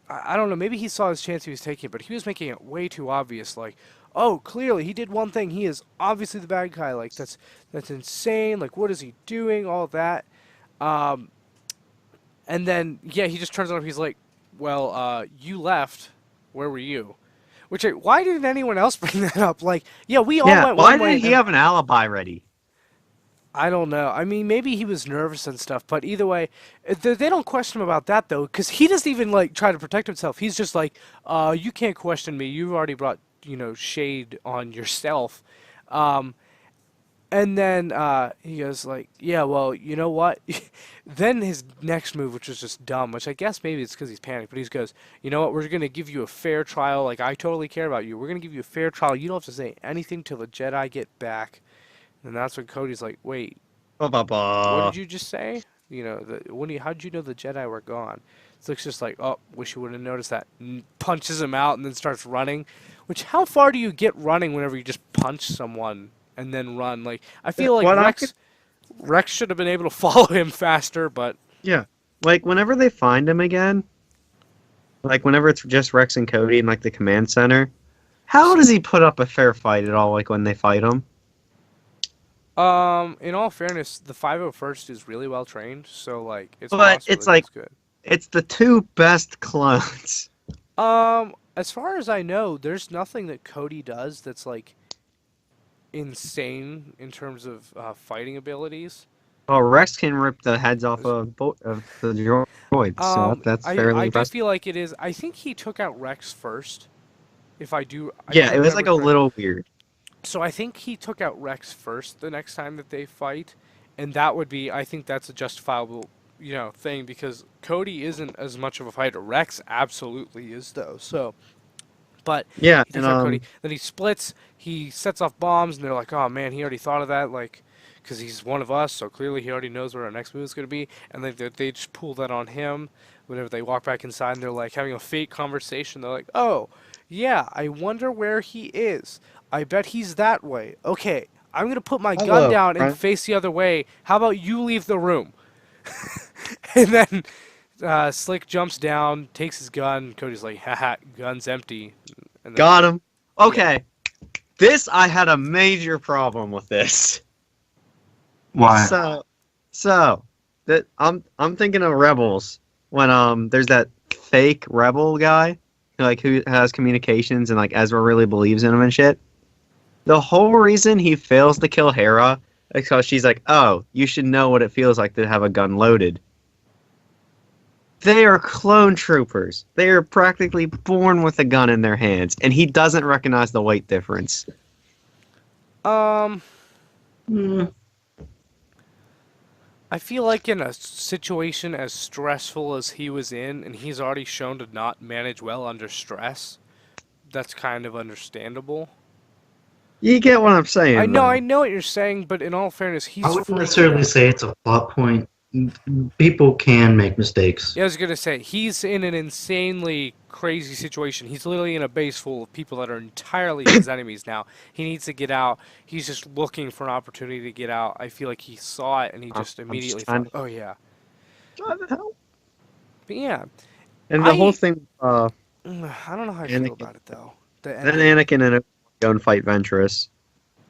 I don't know. Maybe he saw his chance he was taking, but he was making it way too obvious. Like, oh, clearly he did one thing. He is obviously the bad guy. Like that's insane. Like, what is he doing? All that. And then yeah, he just turns on him. He's like, well, you left. Where were you? Why didn't anyone else bring that up? Like, yeah, we all went why one way. didn't he have an alibi ready? I don't know. I mean, maybe he was nervous and stuff, but either way, they don't question him about that though, because he doesn't even like try to protect himself. He's just like, you can't question me. You've already brought shade on yourself. And then he goes like, yeah, well, you know what? Then his next move, which was just dumb, which I guess maybe it's because he's panicked, but he goes, you know what? We're going to give you a fair trial. Like, I totally care about you. We're going to give you a fair trial. You don't have to say anything till the Jedi get back. And that's when Cody's like, wait, what did you just say? How'd you know the Jedi were gone? Slick's just like, oh, wish you would have noticed that. And punches him out and then starts running. Which, how far do you get running whenever you just punch someone and then run? Like, I feel like Rex should have been able to follow him faster, but yeah, like whenever they find him again, like whenever it's just Rex and Cody in like the command center, how does he put up a fair fight at all? Like when they fight him. in all fairness, the 501st is really well trained, so like it's But possible it's that like- good. It's the two best clones. As far as I know, there's nothing that Cody does that's like insane in terms of fighting abilities. Oh, Rex can rip the heads off of the droids, so that's fairly I do impressive. feel like it is. I think he took out Rex first. If I do, Yeah, can't it was like remember a correctly. little weird. So I think he took out Rex first the next time that they fight, and that would be. I think that's a justifiable, thing because Cody isn't as much of a fighter. Rex absolutely is though. So, but Yeah, he takes out Cody. Then he splits. He sets off bombs, and they're like, "Oh man, he already thought of that." Like, because he's one of us, so clearly he already knows what our next move is going to be. And they just pull that on him. Whenever they walk back inside, and they're like having a fake conversation. They're like, "Oh, yeah, I wonder where he is. I bet he's that way. Okay, I'm going to put my gun Hello, down and friend." face the other way. How about you leave the room?" And then Slick jumps down, takes his gun. Cody's like, "Haha, gun's empty." And then, Got him. Okay. This, I had a major problem with this. Why? So that I'm thinking of Rebels when there's that fake rebel guy who has communications and like Ezra really believes in him and shit. The whole reason he fails to kill Hera is because she's like, "Oh, you should know what it feels like to have a gun loaded." They are clone troopers. They are practically born with a gun in their hands, and he doesn't recognize the weight difference. I feel like in a situation as stressful as he was in, and he's already shown to not manage well under stress, that's kind of understandable. You get what I'm saying? I know though. what you're saying, but in all fairness, he's I wouldn't freaking necessarily out. say it's a plot point people can make mistakes. Yeah, I was gonna say he's in an insanely crazy situation. He's literally in a base full of people that are entirely his enemies now. He needs to get out. He's just looking for an opportunity to get out. I feel like he saw it and he just immediately thought, "Oh yeah." Trying to help. But yeah, And the whole thing, I don't know how I feel about it though. then Anakin and Obi-Wan go and fight Ventress.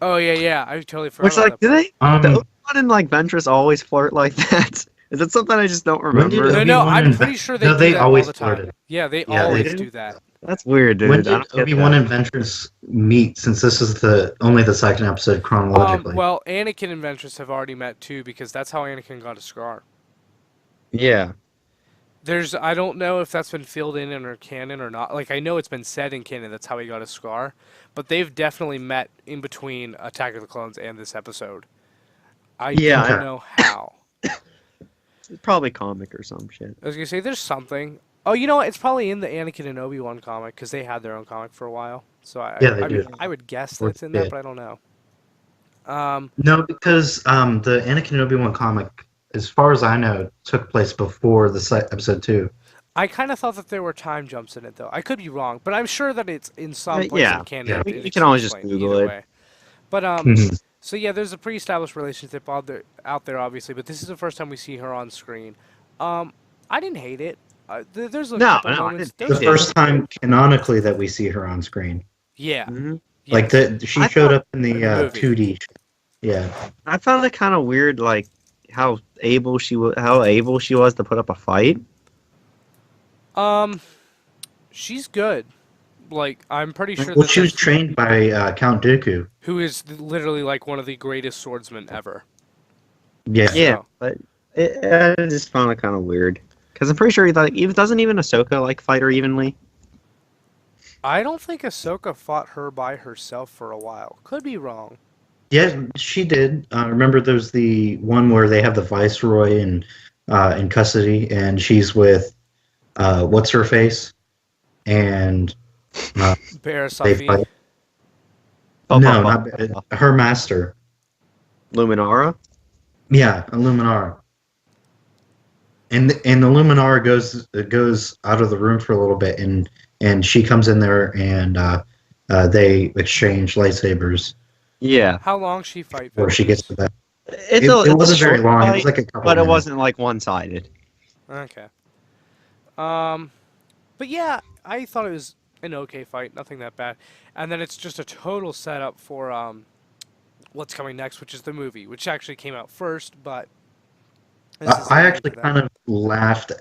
Oh yeah, I totally forgot. Which, about like, that do they? Um, The Obi-Wan and like Ventress always flirt like that? Is it something I just don't When did remember? No, Obi-Wan I'm and pretty sure they no, do they that always all the time. flirted. Yeah, they Yeah, they always do. do that. That's weird, dude. When I did don't get Obi-Wan that. and Ventress meet? Since this is only the second episode chronologically. Well, Anakin and Ventress have already met too because that's how Anakin got a scar. Yeah. I don't know if that's been filled in our canon or not. Like, I know it's been said in canon that's how he got a scar, but they've definitely met in between Attack of the Clones and this episode. I don't know how. It's probably comic or some shit. I was gonna say there's something. Oh, you know what? It's probably in the Anakin and Obi-Wan comic because they had their own comic for a while. So I would guess that it's in there, but I don't know. No, because the Anakin and Obi-Wan comic, as far as I know, took place before the episode 2. I kind of thought that there were time jumps in it, though. I could be wrong, but I'm sure that it's in some place yeah. in canon. Yeah. It You can always just explained Google either it. way. But Mhm. so yeah, there's a pre-established relationship out there, obviously. But this is the first time we see her on screen. I didn't hate it. There's a couple I moments. didn't The hate it. first time canonically that we see her on screen. Yeah. Mhm. Like yes. she showed up in the movie. 2D. Yeah. I found it kind of weird, like how able she was to put up a fight. She's good. Like, I'm pretty sure Well, that she was trained by Count Dooku. who is literally like one of the greatest swordsmen ever. Yeah. Yeah, So- but I just found it kind of weird because I'm pretty sure doesn't even Ahsoka like fight her evenly. I don't think Ahsoka fought her by herself for a while. Could be wrong. Yeah, she did. Remember, there's the one where they have the Viceroy in custody, and she's with what's her face, and Bear they Safin. fight. No, not her master. Luminara. Yeah, Illuminara. And the Illuminara goes out of the room for a little bit, and she comes in there, and they exchange lightsabers Yeah, How long she fight? before she gets to that. it's It wasn't very short long. It fight, was like a couple. but it minutes. wasn't like one-sided. Okay. But yeah, I thought it was an okay fight, nothing that bad. And then it's just a total setup for what's coming next, which is the movie, which actually came out first, but I actually kind of laughed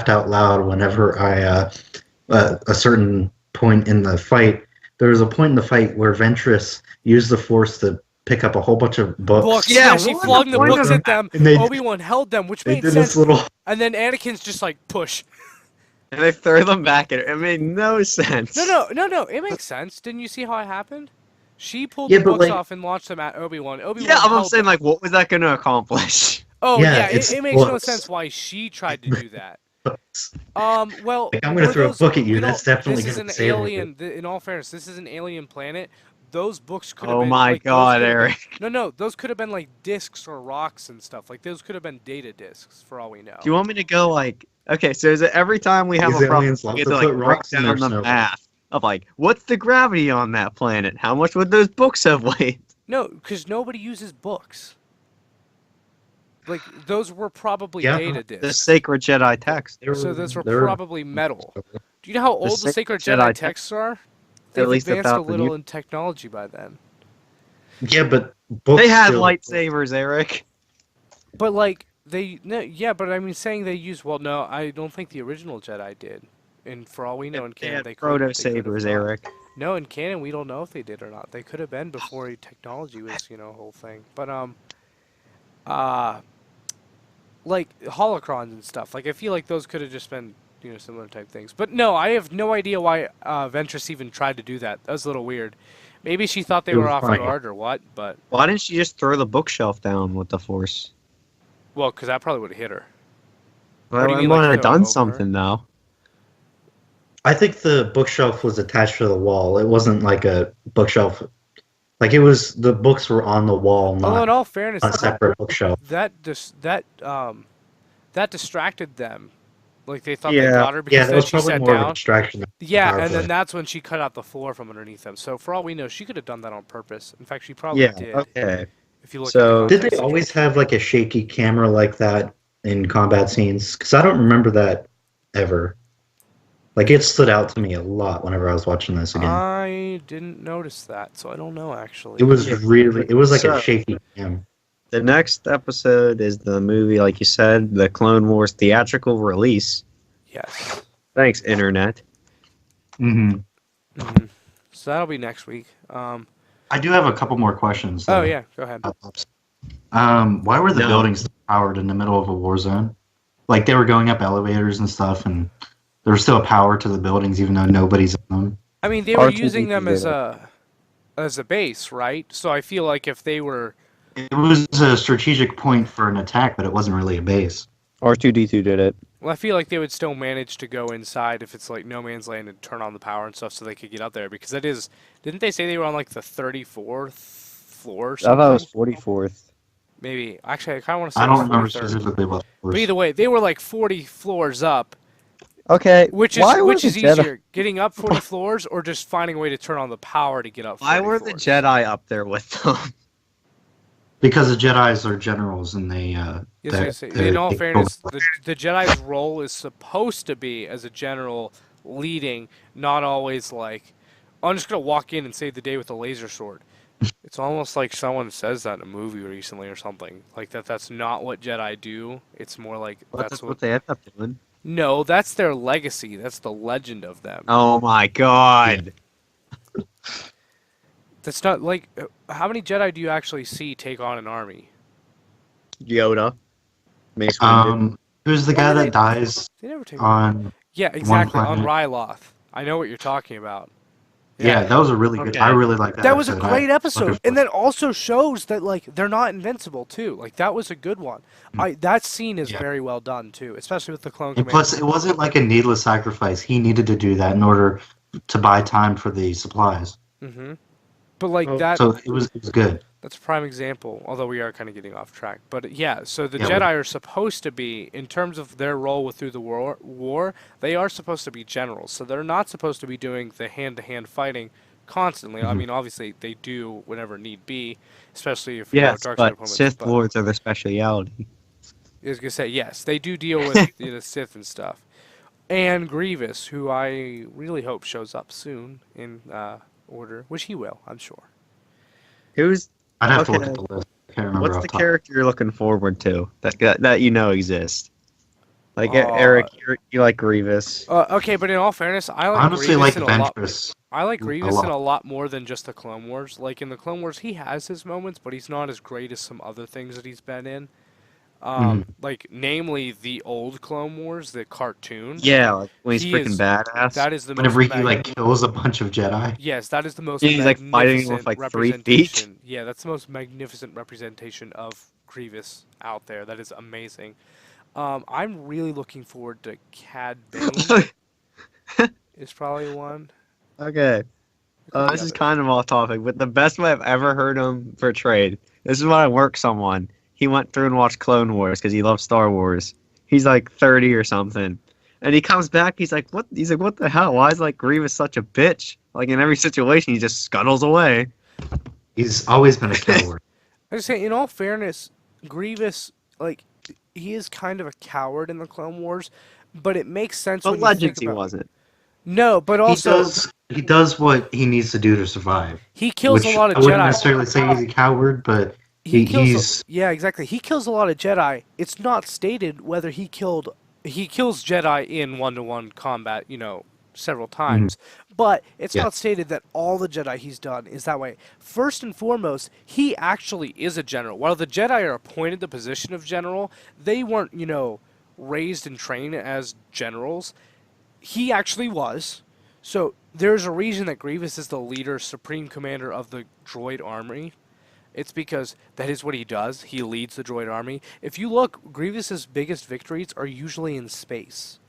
out loud whenever a certain point in the fight. There was a point in the fight where Ventress used the Force to pick up a whole bunch of books. Yeah, Yeah, she what flung the the point books of at them. And they- Obi-Wan held them, which They made did sense. this little. And then Anakin's just like, push. And they throw them back at her. It made no sense. No, it makes sense. Didn't you see how it happened? She pulled Yeah, the but, books like- off and launched them at Obi-Wan. Obi-Wan Yeah, I'm held saying, them. like, what was that going to accomplish? Oh, Yeah, yeah, it's it makes no books. sense why she tried to do that. Books. Well, Like, I'm gonna for throw a those- book at you, know, that's definitely this is gonna an save alien. In all fairness, this is an alien planet. Those books could have Oh been. my like, those god, could have been- Eric. No, those could have been like discs or rocks and stuff. Like those could have been data discs for all we know. Do you want me to go, like... Okay, so is it every time we have These a problem, aliens we love get to to, like, put break rocks in down their the snow. math of, like, what's the gravity on that planet? How much would those books have weighed? No, because nobody uses books. Like those were probably Yeah. data The discs. sacred Jedi text. So those were they're- probably metal. Do you know how old the sacred Jedi Jedi text- texts are? They've least advanced a 1,000 little years. in technology by then. Yeah, but books They had still- lightsabers, Eric. But like yeah, but I mean saying they used no, I don't think the original Jedi did. And for all we know in They canon had they could proto sabers, Eric. No, in canon we don't know if they did or not. They could have been before technology was, a whole thing. But like holocrons and stuff. Like I feel like those could have just been, similar type things. But no, I have no idea why Ventress even tried to do that. That was a little weird. Maybe she thought they It were was off funny. guard or what, but Why didn't she just throw the bookshelf down with the Force? well, because that probably would have hit her. Well, do you I mean, would like, have throw it done over something, though. I think the bookshelf was attached to the wall. It wasn't like a bookshelf Like, it was, the books were on the wall, Although not in all fairness, on a separate bookshelf. that distracted them. Like they thought they Yeah. got her Yeah, because that then was she probably sat more of a down. distraction than a Yeah, power and then play. that's when she cut out the floor from underneath them. So for all we know, she could have done that on purpose. In fact, she probably Yeah. did. Okay. If you look at the So Did context. they always have like a shaky camera like that in combat scenes? Because I don't remember that ever. Like, it stood out to me a lot whenever I was watching this again. I didn't notice that, so I don't know actually. It was like a So- shaky cam. the next episode is the movie, like you said, the Clone Wars theatrical release. Yes. Thanks, Internet. Mm-hmm. hmm So that'll be next week. I do have a couple more questions. Oh though. yeah, go ahead. Why were the No. buildings powered in the middle of a war zone? Like, they were going up elevators and stuff, and there was still a power to the buildings even though nobody's in them. I mean, they were R2D2 using them did as a base, right? So I feel like if they were It was a strategic point for an attack, but it wasn't really a base. R2D2 did it. Well, I feel like they would still manage to go inside if it's like no man's land and turn on the power and stuff so they could get up there because that is. Didn't they say they were on like the 34th floor or I something? thought it was 44th. Maybe. Actually, I kind of want to say I it was don't remember 43rd. specifically what. But either way, they were like 40 floors up, Okay. which is why were which the is Jedi- easier, getting up 40 floors or just finding a way to turn on the power to get up 40 Why were the floors? Jedi up there with them? Because the Jedi's are generals and they. Yes, they- yes, they- in all they fairness, go- the Jedi's role is supposed to be as a general leading, not always like, oh, I'm just going to walk in and save the day with a laser sword. It's almost like someone says that in a movie recently or something. Like that's not what Jedi do. It's more like That's what they end up doing. No, that's their legacy. That's the legend of them. Oh my god. That's not like how many Jedi do you actually see take on an army? Yoda. Mace Windu. Who's the guy that dies They never take on? Yeah, exactly. On planet. Ryloth. I know what you're talking about. Yeah, that was a really good. Okay. I really like that. That was a episode. great I- episode, and that also shows that like they're not invincible too. Like that was a good one. That scene is Yeah. very well done too, especially with the clone And commander. plus, it wasn't like a needless sacrifice. He needed to do that in order to buy time for the supplies. hmm But like Oh, that, So it was good. that's a prime example. Although we are kind of getting off track, but yeah. So the Yeah, Jedi are supposed to be, in terms of their role through the war, they are supposed to be generals. So they're not supposed to be doing the hand-to-hand fighting constantly. I Mhm. mean, obviously they do whenever need be, especially if you know, Yes, dark side but opponents. Sith but- Lords are their speciality. I was gonna say yes, they do deal with the Sith and stuff, and Grievous, who I really hope shows up soon in order, which he will, I'm sure. Who's I'd have to Okay. look at the list. I can't remember. what's off the top. character you're looking forward to that you know exists? Like Eric, you like Grievous. Okay, but in all fairness, I like Honestly, Grievous like in a lot. Ventress. I like a Grievous lot. in a lot more than just the Clone Wars. Like in the Clone Wars, he has his moments, but he's not as great as some other things that he's been in. Like namely the old Clone Wars, the cartoon. Yeah, like when he's He freaking is- badass. That is the Whenever most he like kills a bunch of Jedi. Yes, that is the most Yeah, he's, like, fighting with, magnificent like, 3 feet. representation. Yeah, that's the most magnificent representation of Grievous out there. That is amazing. I'm really looking forward to Cad Bane. Is probably one. Okay. This is kind of off topic, but the best way I've ever heard him portrayed. This is when I work someone. He went through and watched Clone Wars because he loves Star Wars. He's like 30 or something, and he comes back. He's like, "What?" He's like, "What the hell? Why is like Grievous such a bitch? Like in every situation, he just scuttles away." He's always been a coward. I just say, in all fairness, Grievous, like, he is kind of a coward in the Clone Wars, but it makes sense But when you think Legends, he about. wasn't. No, but also He does what he needs to do to survive. he kills Which a lot of I wouldn't Jedi. necessarily say he's a coward, but he's Yeah, exactly. He kills a lot of Jedi. It's not stated whether he kills Jedi in one-to-one combat, several times. But it's Yeah. not stated that all the Jedi he's done is that way. First and foremost, he actually is a general. While the Jedi are appointed the position of general, they weren't, raised and trained as generals. He actually was. So there's a reason that Grievous is the leader, supreme commander of the droid army. It's because that is what he does. He leads the droid army. If you look, Grievous's biggest victories are usually in space.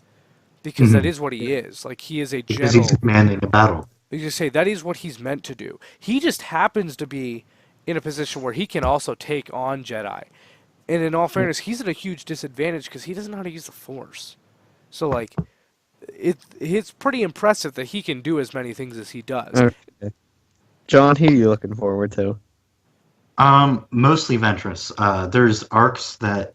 Because that is what he is. Like, he is a because general. he's commanding a battle. You just say that is what he's meant to do. He just happens to be in a position where he can also take on Jedi. And in all fairness, he's at a huge disadvantage because he doesn't know how to use the Force. So, like, it's pretty impressive that he can do as many things as he does. Okay. John, who are you looking forward to? Mostly Ventress. There's arcs that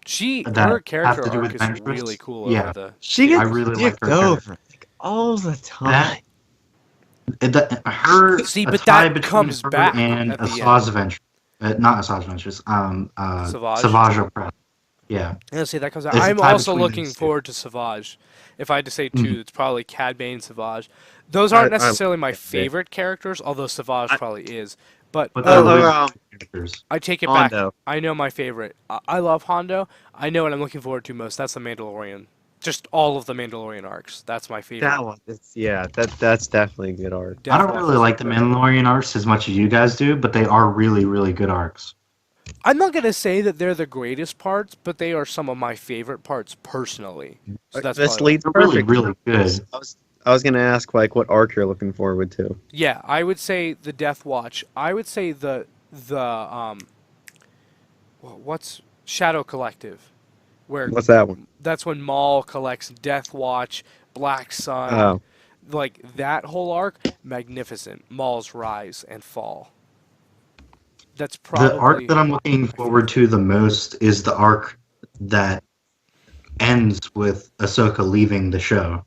her character have to do arc with is Ventress. really cool. Yeah, she gets I really like her over character. like, all the time. Her See, a but tie that between comes her back and at the Asajj Ventress. Not Asajj Ventress. Savage Opress. Yeah. Yeah, see, that comes out. There's a I'm tie also between looking those two. forward to Savage. If I had to say two, it's probably Cad Bane, Savage. Those aren't necessarily my favorite characters, although Savage probably is. But they're really characters. I take it Hondo. back. I know my favorite. I love Hondo. I know what I'm looking forward to most. That's the Mandalorian. Just all of the Mandalorian arcs. That's my favorite. That one, that's definitely a good arc. I don't really like the Mandalorian arcs as much as you guys do, but they are really, really good arcs. I'm not going to say that they're the greatest parts, but they are some of my favorite parts personally. So that's this probably leads They're really, perfect. really good. I was gonna ask like what arc you're looking forward to. Yeah, I would say the Death Watch. I would say the what's Shadow Collective, where What's that one? that's when Maul collects Death Watch, Black Sun, Oh, like that whole arc, magnificent. Maul's rise and fall. That's probably The arc that I'm looking forward to the most is the arc that ends with Ahsoka leaving the show.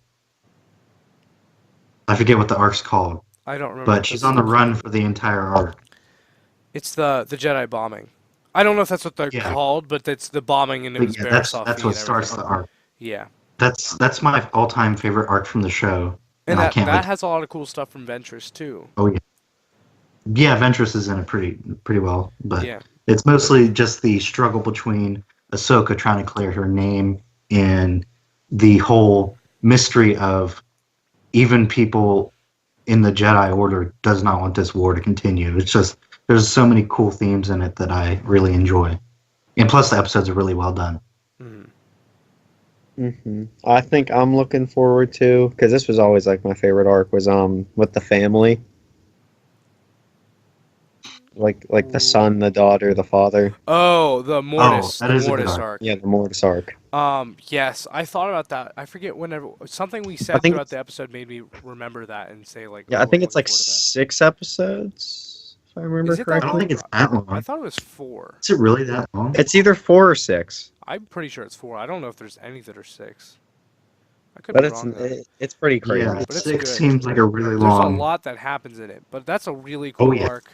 I forget what the arc's called, I don't remember. but she's on the run for the entire arc. It's the Jedi bombing. I don't know if that's what they're Yeah. called, but it's the bombing and it was But yeah, that's Barriss what and starts the everything. arc. Yeah, That's my all-time favorite arc from the show. and I that can't wait. has a lot of cool stuff from Ventress too. Oh yeah, yeah. Ventress is in it pretty well, but Yeah. it's mostly just the struggle between Ahsoka trying to clear her name and the whole mystery of even people in the Jedi Order does not want this war to continue. It's just there's so many cool themes in it that I really enjoy, and plus the episodes are really well done. I think I'm looking forward to because this was always like my favorite arc was with the family, like the son, the daughter, the father. Oh, the Mortis, that the is a good Mortis arc. arc. Yeah, the Mortis arc. Yes, I thought about that. I forget whenever something we I said think throughout the episode made me remember that and say like. Yeah, oh, I think we're it's like looking forward 6 episodes, if I remember Is it that I correctly. don't think it's that to that. I long. thought it was 4. Is it really that long? It's either 4 or 6, I'm pretty sure it's 4. I don't know if there's any that are 6. I could but be it's wrong. Though. it's pretty crazy. Yeah, But it's 6 good. seems like a really There's long. a lot that happens in it, but that's a really cool yeah. arc.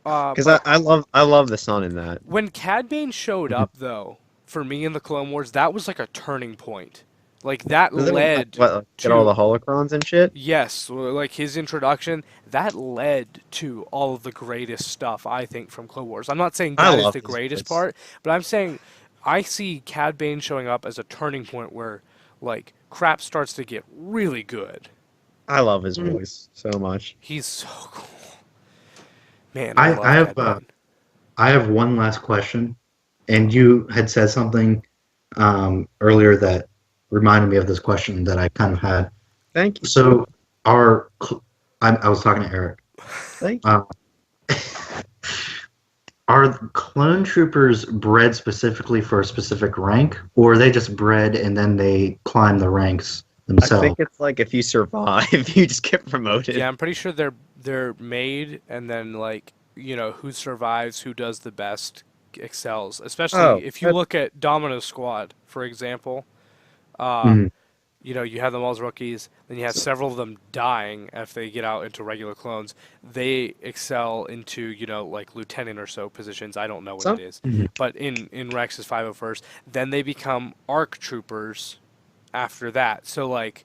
Because But I love the son in that. when Cad Bane showed up, though, for me in the Clone Wars, that was like a turning point. Like that led Get all the holocrons and shit. Yes, like his introduction, that led to all of the greatest stuff, I think, from Clone Wars. I'm not saying I that is love the these greatest bits. part, but I'm saying I see Cad Bane showing up as a turning point where, like, crap starts to get really good. I love his voice so much. He's so cool. Man, I love have Cad Bane. I have one last question, and you had said something earlier that reminded me of this question that I kind of had. Thank you. So, I was talking to Eric. Thank you. Are clone troopers bred specifically for a specific rank, or are they just bred and then they climb the ranks I themselves? think it's like if you survive, you just get promoted. Yeah, I'm pretty sure they're made, and then, like, you know, who survives, who does the best, excels. Especially if you look at Domino Squad, for example. You know, you have them all as rookies, then you have several of them dying if they get out into regular clones. They excel into, you know, like lieutenant or so positions. I don't know what it is. But in Rex's 501st, then they become ARC troopers after that. So, like,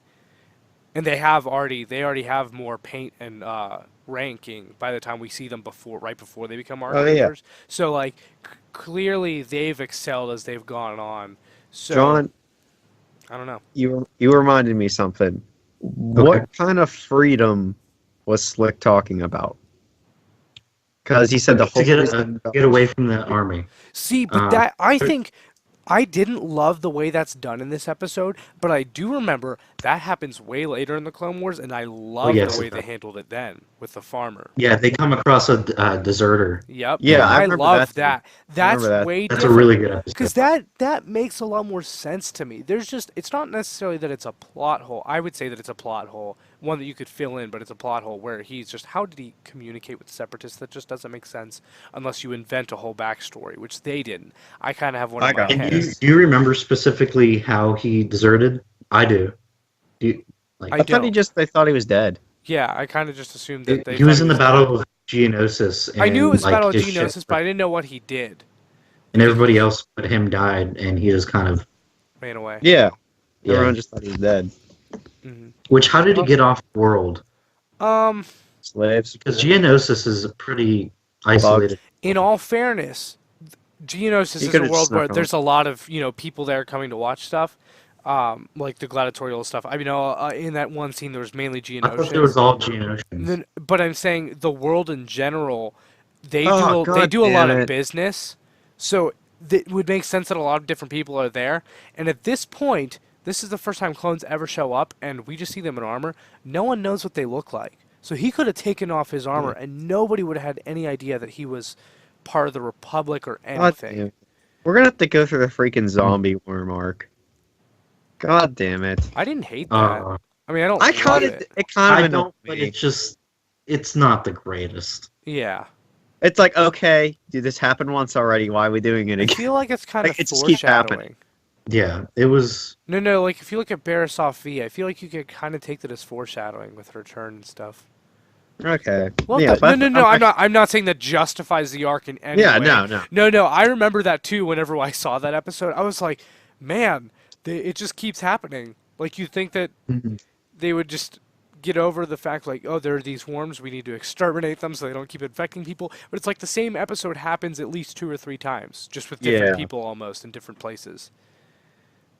and they already have more paint and ranking by the time we see them right before they become ARC troopers. So, like, clearly they've excelled as they've gone on. So, John, I don't know. you reminded me something. What kind of freedom was Slick talking about? Because he said the whole to get away from the army. See, but that I think I didn't love the way that's done in this episode, but I do remember that happens way later in the Clone Wars, and I love yes, the way they handled it then with the farmer. Yeah, they come across a deserter. Yep. Yeah, I I remember love that. That's that. way That's different. a really good episode. Because that makes a lot more sense to me. It's not necessarily that it's a plot hole. I would say that it's a plot hole, one that you could fill in, but it's a plot hole where how did he communicate with separatists? That just doesn't make sense unless you invent a whole backstory, which they didn't. I kind of have one in my head. Do you remember specifically how he deserted? I do. I thought they thought he was dead. Yeah, I kind of just assumed that he was in the Battle of Geonosis. And, I knew it was Battle of his Geonosis, but I didn't know what he did. And everybody else but him died, and he just kind of ran away. Yeah. Everyone just thought he was dead. Mm-hmm. Which, how did he get off the world? Slaves. Because Geonosis is a pretty isolated. In all fairness, Geonosis is a world where there's a lot of people there coming to watch stuff, like the gladiatorial stuff. I mean, in that one scene there was mainly Geonosians. I thought there was all Geonosians. But I'm saying the world in general, they do a lot of business, so it would make sense that a lot of different people are there. And at this point, this is the first time clones ever show up, and we just see them in armor. No one knows what they look like. So he could have taken off his armor, and nobody would have had any idea that he was part of the Republic or anything. We're going to have to go through the freaking zombie worm arc. God damn it. I didn't hate that. I mean, I don't love it. I don't, but it's not the greatest. Yeah. It's like, okay, dude, this happened once already. Why are we doing it again? I feel like it's kind of foreshadowing. Yeah, it was... No, like, if you look at Barrisoff V, I feel like you could kind of take that as foreshadowing with her turn and stuff. Okay. Well, yeah, no, I'm not saying that justifies the arc in any way. No, I remember that too whenever I saw that episode. I was like, man, it just keeps happening. Like, you think that they would just get over the fact, like, oh, there are these worms, we need to exterminate them so they don't keep infecting people. But it's like the same episode happens at least 2 or 3 times, just with different people almost in different places.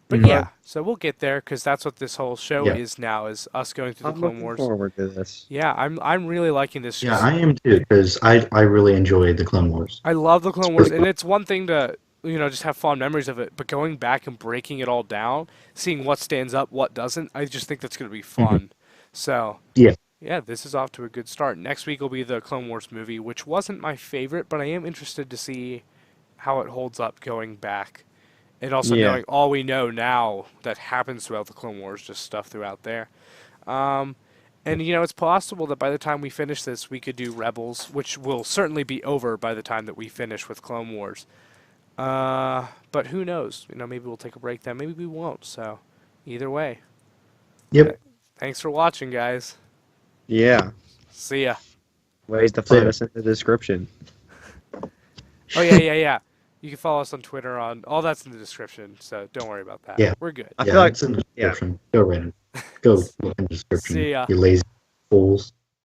But yeah, so we'll get there because that's what this whole show is now, is us going through the Clone Wars. I'm looking forward to this. Yeah, I'm really liking this. Yeah, I am too, because I really enjoyed the Clone Wars. I love the Clone Wars, and it's one thing to just have fond memories of it, but going back and breaking it all down, seeing what stands up, what doesn't, I just think that's going to be fun. So yeah, this is off to a good start. Next week will be the Clone Wars movie, which wasn't my favorite, but I am interested to see how it holds up going back. And also knowing all we know now that happens throughout the Clone Wars, just stuff throughout there. And, it's possible that by the time we finish this, we could do Rebels, which will certainly be over by the time that we finish with Clone Wars. But who knows? Maybe we'll take a break then. Maybe we won't. So, either way. Yep. Thanks for watching, guys. Yeah. See ya. Ways to find us in the description. Oh, yeah. You can follow us on Twitter. All that's in the description, so don't worry about that. Yeah. We're good. I feel like it's in the description. Go read it. Go look in the description. See ya. You lazy fools.